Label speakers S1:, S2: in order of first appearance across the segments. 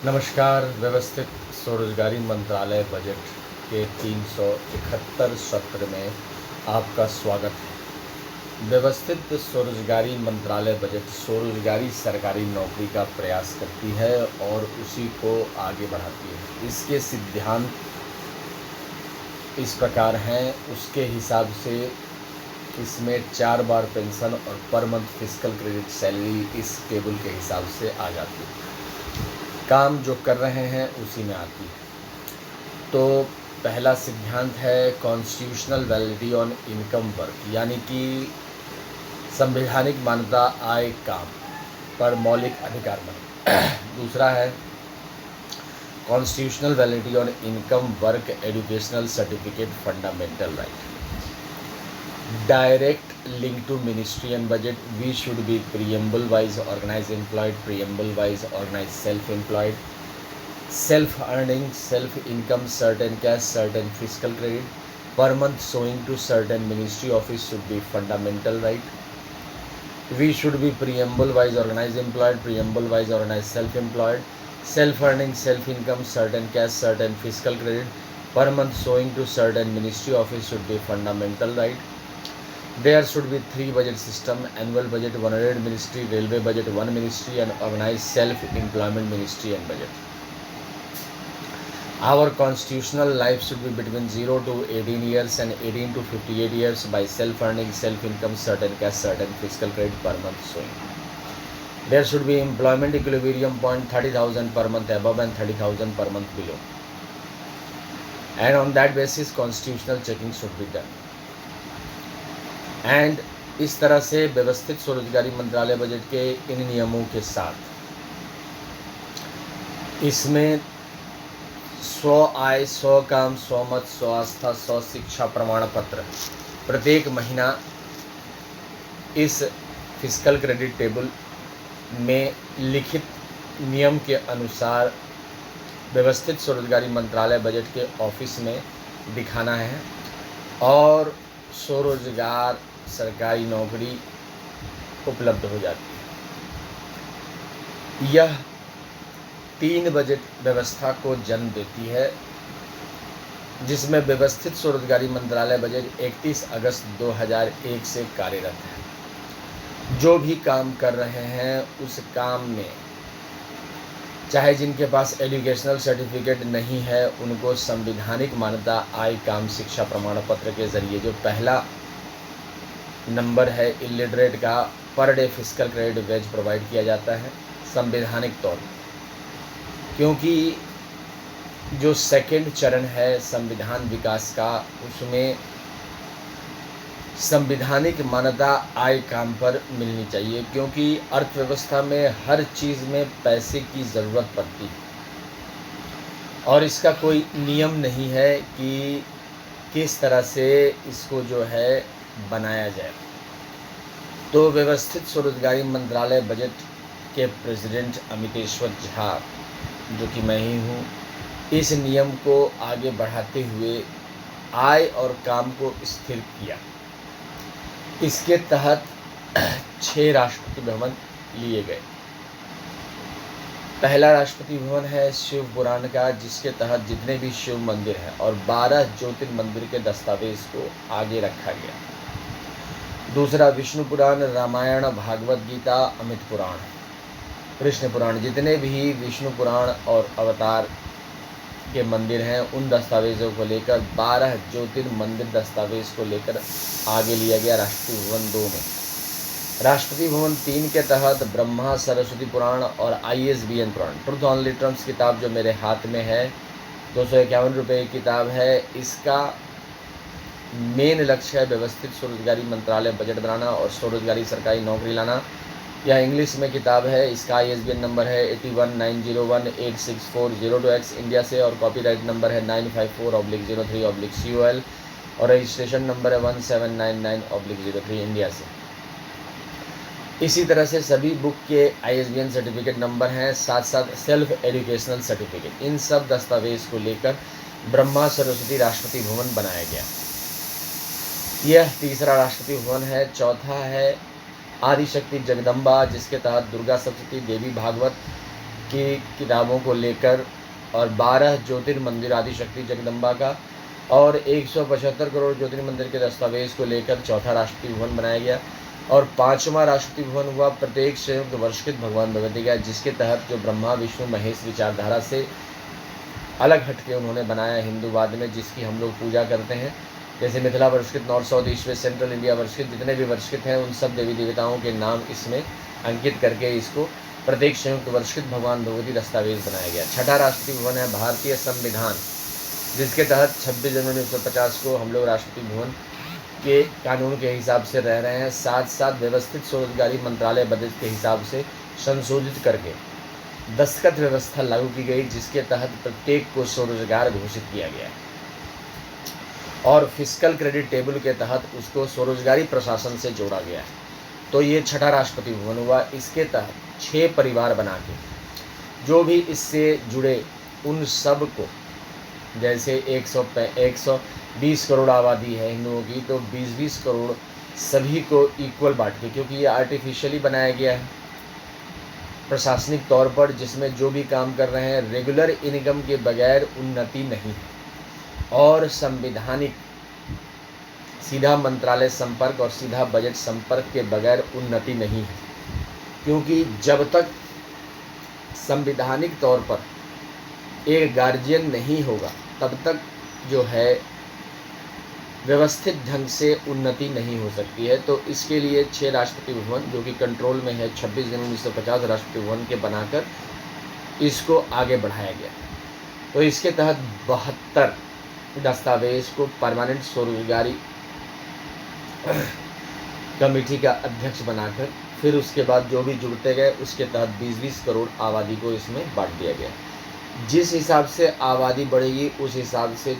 S1: नमस्कार। व्यवस्थित स्वरोजगारी मंत्रालय बजट के 371 सत्र में आपका स्वागत है। व्यवस्थित स्वरोजगारी मंत्रालय बजट स्वरोजगारी सरकारी नौकरी का प्रयास करती है और उसी को आगे बढ़ाती है। इसके सिद्धांत इस प्रकार हैं। उसके हिसाब से इसमें 4 बार पेंशन और per month physical credit salary इस टेबल के हिसाब से आ जाती है। काम जो कर रहे हैं उसी में आती है। तो पहला सिद्धांत है constitutional validity on income work, यानी कि संवैधानिक मान्यता आय काम पर मौलिक अधिकार बने। दूसरा है constitutional validity on income work educational certificate fundamental right. Direct link to ministry and budget, we should be preamble wise organized employed, preamble wise organized self-employed, self-earning, self-income, certain cash, certain fiscal credit, per month showing to certain ministry office should be fundamental right. We should be preamble wise organized employed, preamble wise organized self-employed, self-earning, self-income, certain cash, certain fiscal credit, per month showing to certain ministry office should be fundamental right. There should be 3 budget system: annual budget 100 ministry, railway budget 1 ministry, and organized self-employment ministry and budget. Our constitutional life should be between 0 to 18 years and 18 to 58 years by self-earning, self-income, certain cash, certain fiscal credit per month showing. There should be employment equilibrium point 30,000 per month above and 30,000 per month below. And on that basis, constitutional checking should be done. And इस तरह से व्यवस्थित स्वरोजगारी मंत्रालय budget के इन नियमों के साथ इसमें 100 आय, 100 काम, 100 मत, 100 आस्था, 100 शिक्षा प्रमाण पत्र प्रत्येक महीना इस फिजिकल क्रेडिट टेबल में लिखित नियम के अनुसार व्यवस्थित स्वरोजगारी मंत्रालय बजट के ऑफिस में दिखाना है और स्वरोजगार सरकारी नौकरी उपलब्ध हो जाती है। यह 3 बजट व्यवस्था को जन्म देती है, जिसमें व्यवस्थित स्वरोजगारी मंत्रालय बजट 31 अगस्त 2001 से कार्यरत है। जो भी काम कर रहे हैं उस काम में, चाहे जिनके पास एजुकेशनल सर्टिफिकेट नहीं है, उनको संवैधानिक मान्यता आय काम शिक्षा प्रमाण पत्र के जरिए जो पहला नंबर है इलिटरेट का, per day physical credit wage provide किया जाता है संवैधानिक तौर पर। क्योंकि जो सेकंड चरण है संविधान विकास का, उसमें संवैधानिक मान्यता आय काम पर मिलनी चाहिए, क्योंकि अर्थव्यवस्था में हर चीज़ में पैसे की ज़रूरत पड़ती है और इसका कोई नियम नहीं है कि किस तरह से इसको जो है बनाया जाए। तो व्यवस्थित स्वरोजगारी मंत्रालय बजट के प्रेसिडेंट अमितेश्वर झा, जो कि मैं ही हूँ, इस नियम को आगे बढ़ाते हुए आय और काम को स्थिर किया। इसके तहत 6 राष्ट्रपति भवन लिए गए। पहला राष्ट्रपति भवन है शिव पुराण का, जिसके तहत जितने भी शिव मंदिर हैं और 12 ज्योतिर्मंदिर के दस्तावेज को आगे रखा गया। दूसरा विष्णु पुराण, रामायण, भागवत गीता, अमित पुराण, कृष्ण पुराण, जितने भी विष्णु पुराण और अवतार के मंदिर हैं उन दस्तावेज़ों को लेकर 12 ज्योतिर्मंदिर दस्तावेज को लेकर आगे लिया गया राष्ट्रपति भवन 2 में। राष्ट्रपति भवन 3 के तहत ब्रह्मा सरस्वती पुराण और ISBN पुराण, ट्रुथ ऑन लिटरम्स किताब जो मेरे हाथ में है, 251 रुपये की किताब है। इसका मेन लक्ष्य है व्यवस्थित स्वरोजगारी मंत्रालय बजट बनाना और स्वरोजगारी सरकारी नौकरी लाना। यह इंग्लिश में किताब है। इसका ISBN नंबर है 8190186402X इंडिया से और कॉपीराइट नंबर है 954/03/COL और रजिस्ट्रेशन नंबर है 1799/03 इंडिया से। इसी तरह से सभी बुक के ISBN सर्टिफिकेट नंबर हैं, साथ साथ सेल्फ एजुकेशनल सर्टिफिकेट। इन सब दस्तावेज को लेकर ब्रह्मा सरस्वती राष्ट्रपति भवन बनाया गया। यह तीसरा राष्ट्रपति भवन है। चौथा है आदिशक्ति जगदम्बा, जिसके तहत दुर्गा सप्तती देवी भागवत की किताबों को लेकर और 12 ज्योतिर्मंदिर आदिशक्ति जगदम्बा का और 175 करोड़ ज्योतिर्मंदिर के दस्तावेज को लेकर चौथा राष्ट्रपति भवन बनाया गया। और 5वां राष्ट्रपति भवन हुआ प्रत्येक संयुक्त वर्षकृत भगवान भगवती का, जिसके तहत जो ब्रह्मा विष्णु महेश विचारधारा से अलग हटके उन्होंने बनाया हिंदूवाद में, जिसकी हम लोग पूजा करते हैं। जैसे मिथिला वर्षकृत, north south east west central India वर्षकृत, जितने भी वर्षकृत हैं उन सब देवी देवताओं के नाम इसमें अंकित करके इसको प्रत्येक संयुक्त वर्षकृत भगवान भगवती दस्तावेज बनाया गया। छठा राष्ट्रपति भवन है भारतीय संविधान, जिसके तहत 26 जनवरी 1950 को हम लोग राष्ट्रपति भवन के कानून के हिसाब से रह रहे हैं। साथ साथ व्यवस्थित स्वरोजगारी मंत्रालय बजट के हिसाब से संशोधित करके दस्तखत व्यवस्था लागू की गई, जिसके तहत प्रत्येक को स्वरोजगार घोषित किया गया और फिस्कल क्रेडिट टेबल के तहत उसको स्वरोजगारी प्रशासन से जोड़ा गया है। तो ये छठा राष्ट्रपति भवन हुआ। इसके तहत 6 परिवार बना के जो भी इससे जुड़े उन सब को, जैसे 120 करोड़ आबादी है हिंदुओं की, तो 20-20 करोड़ सभी को इक्वल बांट के, क्योंकि ये आर्टिफिशियली बनाया गया है प्रशासनिक तौर पर, जिसमें जो भी काम कर रहे हैं रेगुलर इनकम के बगैर उन्नति नहीं है और संविधानिक सीधा मंत्रालय संपर्क और सीधा बजट संपर्क के बगैर उन्नति नहीं है। क्योंकि जब तक संविधानिक तौर पर एक गार्जियन नहीं होगा तब तक जो है व्यवस्थित ढंग से उन्नति नहीं हो सकती है। तो इसके लिए 6 राष्ट्रपति भवन जो कि कंट्रोल में है 26 जनवरी 1950 राष्ट्रपति भवन के बनाकर इसको आगे बढ़ाया गया। तो इसके तहत 72 दस्तावेज को परमानेंट स्वरोजगारी कमेटी का अध्यक्ष बनाकर फिर उसके बाद जो भी जुड़ते गए उसके तहत 20-20 करोड़ आबादी को इसमें बांट दिया गया। जिस हिसाब से आबादी बढ़ेगी उस हिसाब से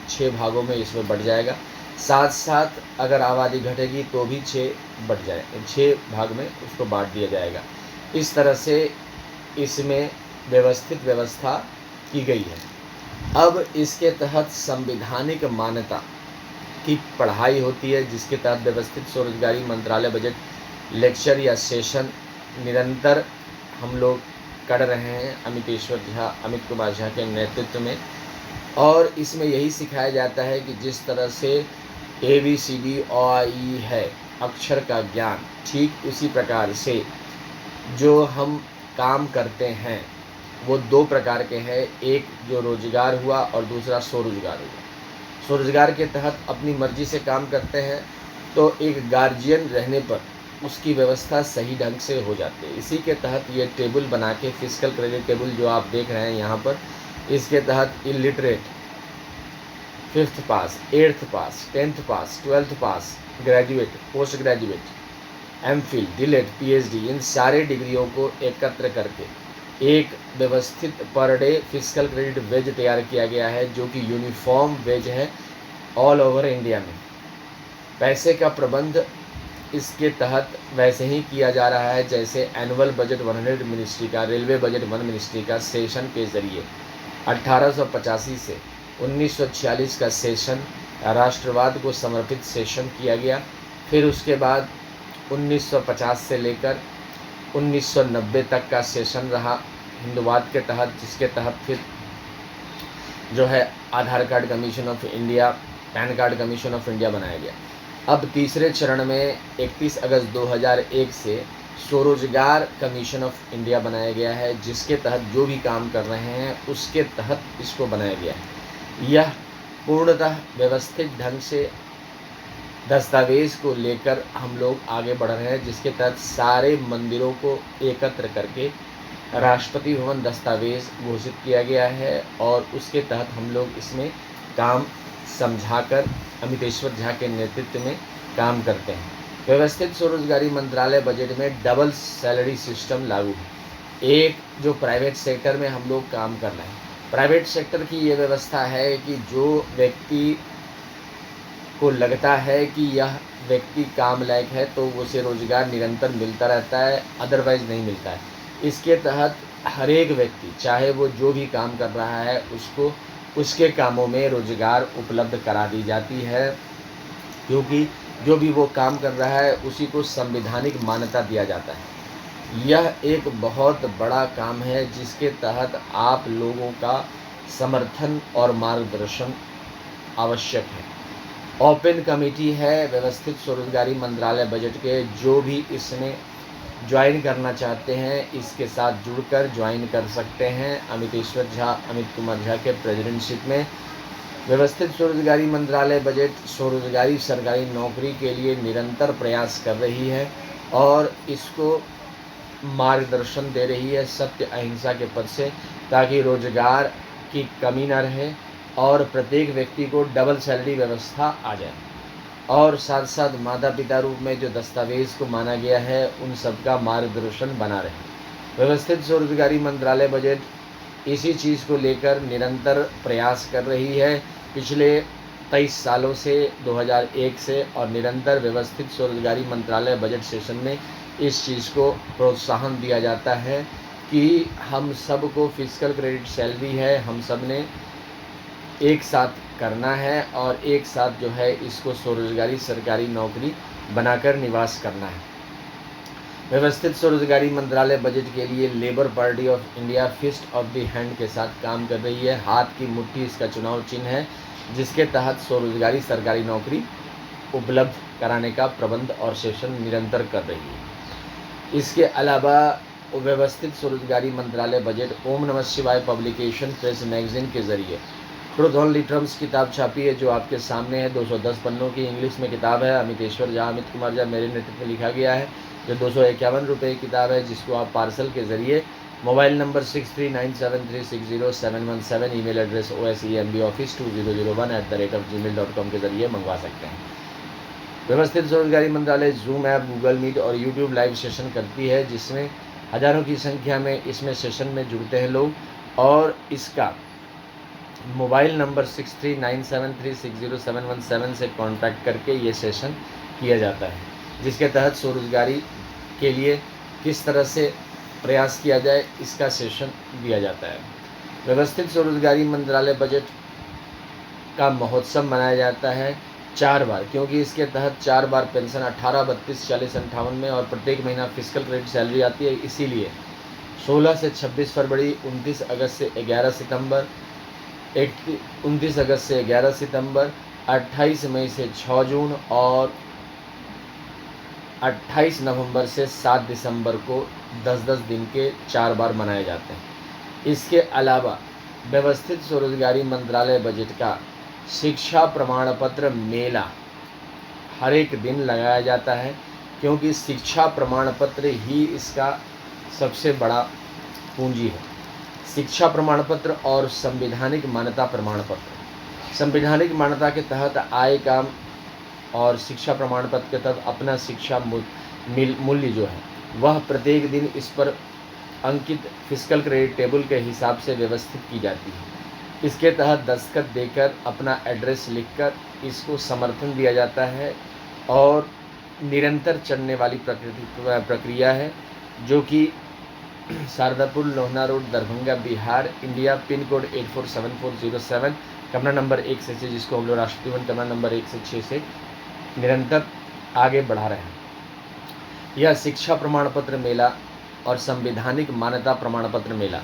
S1: 6 भागों में इसमें बढ़ जाएगा। साथ साथ अगर आबादी घटेगी तो भी 6 भाग में उसको बांट दिया जाएगा। इस तरह से इसमें व्यवस्थित व्यवस्था की गई है। अब इसके तहत संवैधानिक मान्यता की पढ़ाई होती है, जिसके तहत व्यवस्थित स्वरोजगारी मंत्रालय बजट लेक्चर या सेशन निरंतर हम लोग कर रहे हैं अमित कुमार झा के नेतृत्व में। और इसमें यही सिखाया जाता है कि जिस तरह से ABCD OI है अक्षर का ज्ञान, ठीक उसी प्रकार से जो हम काम करते हैं वो 2 प्रकार के हैं। एक जो रोजगार हुआ और दूसरा स्वरोजगार हुआ। स्वरोजगार के तहत अपनी मर्जी से काम करते हैं तो एक गार्जियन रहने पर उसकी व्यवस्था सही ढंग से हो जाती है। इसी के तहत ये टेबल बना के फिस्कल क्रेडिट टेबल जो आप देख रहे हैं यहाँ पर, इसके तहत illiterate 5th pass, 8th pass, 10th pass, 12th pass, graduate, post graduate, MPhil, DLED, PhD, इन सारे डिग्रियों को एकत्र करके एक व्यवस्थित per day fiscal credit veg तैयार किया गया है, जो कि यूनिफॉर्म वेज है ऑल ओवर इंडिया में। पैसे का प्रबंध इसके तहत वैसे ही किया जा रहा है जैसे एनुअल बजट 100 मिनिस्ट्री का, रेलवे बजट 1 मिनिस्ट्री का सेशन के ज़रिए 1885 से 1946 का सेशन राष्ट्रवाद को समर्पित सेशन किया गया। फिर उसके बाद 1950 से लेकर 1990 तक का सेशन रहा हिंदूवाद के तहत, जिसके तहत फिर जो है Aadhaar card commission of India, PAN card commission of India बनाया गया। अब तीसरे चरण में 31 अगस्त 2001 से स्वरोजगार कमीशन ऑफ इंडिया बनाया गया है, जिसके तहत जो भी काम कर रहे हैं उसके तहत इसको बनाया गया है। यह पूर्णतः व्यवस्थित ढंग से दस्तावेज़ को लेकर हम लोग आगे बढ़ रहे हैं, जिसके तहत सारे मंदिरों को एकत्र करके राष्ट्रपति भवन दस्तावेज़ घोषित किया गया है और उसके तहत हम लोग इसमें काम समझाकर अमितेश्वर झा के नेतृत्व में काम करते हैं। व्यवस्थित स्वरोजगारी मंत्रालय बजट में डबल सैलरी सिस्टम लागू है। एक जो प्राइवेट सेक्टर में हम लोग काम कर रहे हैं, प्राइवेट सेक्टर की ये व्यवस्था है कि जो व्यक्ति को लगता है कि यह व्यक्ति काम लायक है तो उसे रोजगार निरंतर मिलता रहता है, अदरवाइज नहीं मिलता है। इसके तहत हर एक व्यक्ति चाहे वो जो भी काम कर रहा है उसको उसके कामों में रोजगार उपलब्ध करा दी जाती है, क्योंकि जो भी वो काम कर रहा है उसी को संवैधानिक मान्यता दिया जाता है। यह एक बहुत बड़ा काम है जिसके तहत आप लोगों का समर्थन और मार्गदर्शन आवश्यक है। ओपन कमेटी है व्यवस्थित स्वरोजगारी मंत्रालय बजट के, जो भी इसमें ज्वाइन करना चाहते हैं इसके साथ जुड़कर ज्वाइन कर सकते हैं। अमित कुमार झा के प्रेसिडेंटशिप में व्यवस्थित स्वरोजगारी मंत्रालय बजट स्वरोजगारी सरकारी नौकरी के लिए निरंतर प्रयास कर रही है और इसको मार्गदर्शन दे रही है सत्य अहिंसा के पद से, ताकि रोजगार की कमी न रहे और प्रत्येक व्यक्ति को डबल सैलरी व्यवस्था आ जाए, और साथ साथ माता पिता रूप में जो दस्तावेज़ को माना गया है उन सब का मार्गदर्शन बना रहे। व्यवस्थित स्वरोजगारी मंत्रालय बजट इसी चीज़ को लेकर निरंतर प्रयास कर रही है पिछले 23 सालों से 2001 से, और निरंतर व्यवस्थित स्वरोजगारी मंत्रालय बजट सेशन में इस चीज़ को प्रोत्साहन दिया जाता है कि हम सब को फिजिकल क्रेडिट सैलरी है, हम सब ने एक साथ करना है और एक साथ जो है इसको स्वरोजगारी सरकारी नौकरी बनाकर निवास करना है। व्यवस्थित स्वरोजगारी मंत्रालय बजट के लिए labour party of India fist of the hand के साथ काम कर रही है। हाथ की मुट्ठी इसका चुनाव चिन्ह है, जिसके तहत स्वरोजगारी सरकारी नौकरी उपलब्ध कराने का प्रबंध और सेशन निरंतर कर रही है। इसके अलावा व्यवस्थित स्वरोजगारी मंत्रालय बजट ओम नमः शिवाय पब्लिकेशन प्रेस मैगजीन के जरिए ट्रुथ ओनली टर्म्स किताब छापी है, जो आपके सामने है। 210 पन्नों की इंग्लिश में किताब है। अमितेश्वर झा, अमित कुमार झा मेरे नेतृत्व में लिखा गया है, जो 251 रुपये की किताब है, जिसको आप पार्सल के ज़रिए mobile number 6397360717, email address osembaoffice2001@gmail.com के ज़रिए मंगवा सकते हैं। व्यवस्थित स्वरोजगारी मंत्रालय जूम ऐप, गूगल मीट और यूट्यूब लाइव सेशन करती है, जिसमें हज़ारों की संख्या में इसमें सेशन में जुड़ते हैं लोग, और इसका मोबाइल नंबर 6397360717 से कांटेक्ट करके ये सेशन किया जाता है, जिसके तहत स्वरोजगारी के लिए किस तरह से प्रयास किया जाए इसका सेशन दिया जाता है। व्यवस्थित स्वरोजगारी मंत्रालय बजट का महोत्सव मनाया जाता है 4 बार, क्योंकि इसके तहत 4 बार पेंशन 18, 32, 40, 58 में और प्रत्येक महीना फिजिकल क्रेडिट सैलरी आती है। इसीलिए 16 से 26 फरवरी, 29 अगस्त से 11 सितंबर, 29 अगस्त से 11 सितंबर, 28 मई से 6 जून और 28 नवंबर से 7 दिसंबर को 10-10 दिन के 4 बार मनाए जाते हैं। इसके अलावा व्यवस्थित स्वरोजगारी मंत्रालय बजट का शिक्षा प्रमाण पत्र मेला हर एक दिन लगाया जाता है, क्योंकि शिक्षा प्रमाण पत्र ही इसका सबसे बड़ा पूंजी है। शिक्षा प्रमाण पत्र और संवैधानिक मान्यता प्रमाण पत्र। संवैधानिक मान्यता के तहत आय काम और शिक्षा प्रमाण पत्र के तहत अपना शिक्षा मूल्य जो है वह प्रत्येक दिन इस पर अंकित फिजिकल क्रेडिट टेबल के हिसाब से व्यवस्थित की जाती है। इसके तहत दस्तखत देकर अपना एड्रेस लिखकर इसको समर्थन दिया जाता है, और निरंतर चलने वाली प्रक्रिया है, जो कि Shardapur, Lohna road, Darbhanga, Bihar, India, pin code 847407, कमरा नंबर 1 से 6, जिसको हम लोग राष्ट्रपति भवन कमरा नंबर 1 से 6 से निरंतर आगे बढ़ा रहे हैं। यह शिक्षा प्रमाण पत्र मेला और संवैधानिक मान्यता प्रमाण पत्र मेला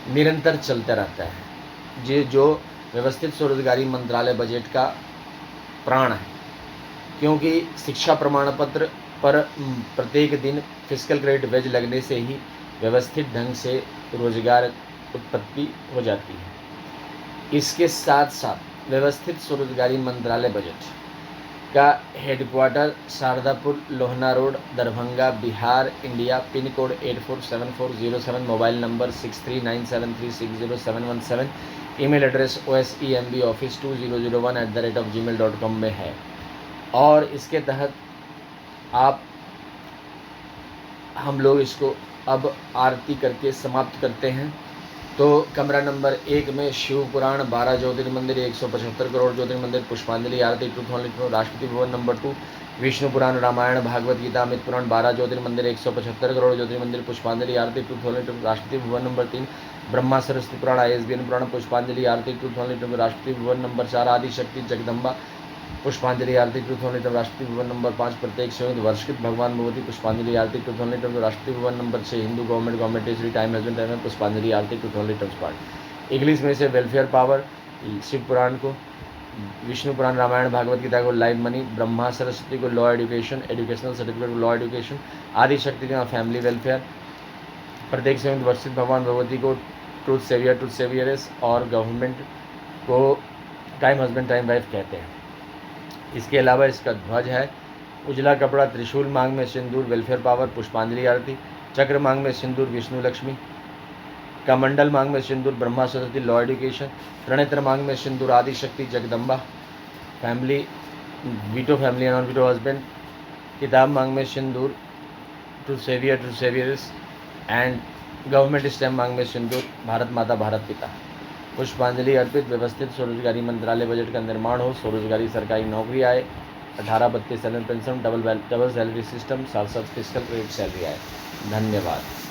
S1: निरंतर चलता रहता है, जो व्यवस्थित स्वरोजगारी मंत्रालय बजट का प्राण है, क्योंकि शिक्षा प्रमाण पत्र पर प्रत्येक दिन फिजिकल क्रेडिट वेज लगने से ही व्यवस्थित ढंग से रोजगार उत्पत्ति हो जाती है। इसके साथ साथ व्यवस्थित स्वरोजगारी मंत्रालय बजट का headquarter Shardapur, Lohna road, Darbhanga, Bihar, India, pin code 847407, mobile number 6397360717, email address osembaoffice2001@gmail.com में है। और इसके तहत हम लोग इसको अब आरती करके समाप्त करते हैं। तो कमरा नंबर 1 में शिव पुराण, 12 ज्योतिर्मंदिर, 175 करोड़ ज्योतिर्मंदिर, पुष्पांजलि आरती, truth only truth, Rashtrapati Bhavan number 2, Vishnu पुराण, रामायण, भागवत गीता, अमित पुराण, 12 ज्योतिर्मंदिर, 175 करोड़ ज्योतिर्मंदिर, पुष्पांजलि आरती, truth only truth, Rashtrapati Bhavan number 3, Brahma Saraswati पुराण, ISBN पुराण, पुष्पांजलि आरती, truth only truth, Rashtrapati Bhavan number 4, आदि शक्ति जगदम्बा पुष्पांजलि आरती ट्रुथ ओनली टर्म राष्ट्रीय भवन नंबर 5 प्रत्येक संयुक्त वर्षकृत भगवान भगवती पुष्पांजलि आरती ट्रुथ ओनली टर्म राष्ट्रीय भवन नंबर 6 हिंदू गवर्नमेंट इजरी टाइम हस्बैंड टाइम पुष्पांजलि आरती truth only terms part. English में से वेलफेयर पावर, शिव पुराण को, विष्णु पुराण, रामायण, भागवत गीता को लाइव मनी, ब्रह्मा सरस्वती को लॉ एजुकेशन, एजुकेशनल सर्टिफिकेट को लॉ एजुकेशन, आदि शक्ति का फैमिली वेलफेयर, प्रत्येक संयुक्त वर्षित भगवान भगवती को ट्रूथ सेवियरस और गवर्नमेंट को टाइम हस्बैंड टाइम वाइफ कहते हैं। इसके अलावा इसका ध्वज है उजला कपड़ा, त्रिशूल मांग में सिंदूर वेलफेयर पावर पुष्पांजलि आरती, चक्र मांग में सिंदूर विष्णु लक्ष्मी, कमंडल मांग में सिंदूर ब्रह्मा सरस्वती लॉ एजुकेशन, त्रिनेत्र मांग में सिंदूर Adi Shakti Jagdamba family veto family non veto husband, किताब मांग में सिंदूर two saviours and government stamp मांग में सिंदूर भारत माता भारत पिता। पुष्पांजलि अर्पित। व्यवस्थित स्वरोजगारी मंत्रालय बजट का निर्माण हो, स्वरोजगारी सरकारी नौकरी आए, 18-32 salary pension, double salary system, साथ साथ फिजिकल क्रेडिट सैलरी आए। धन्यवाद।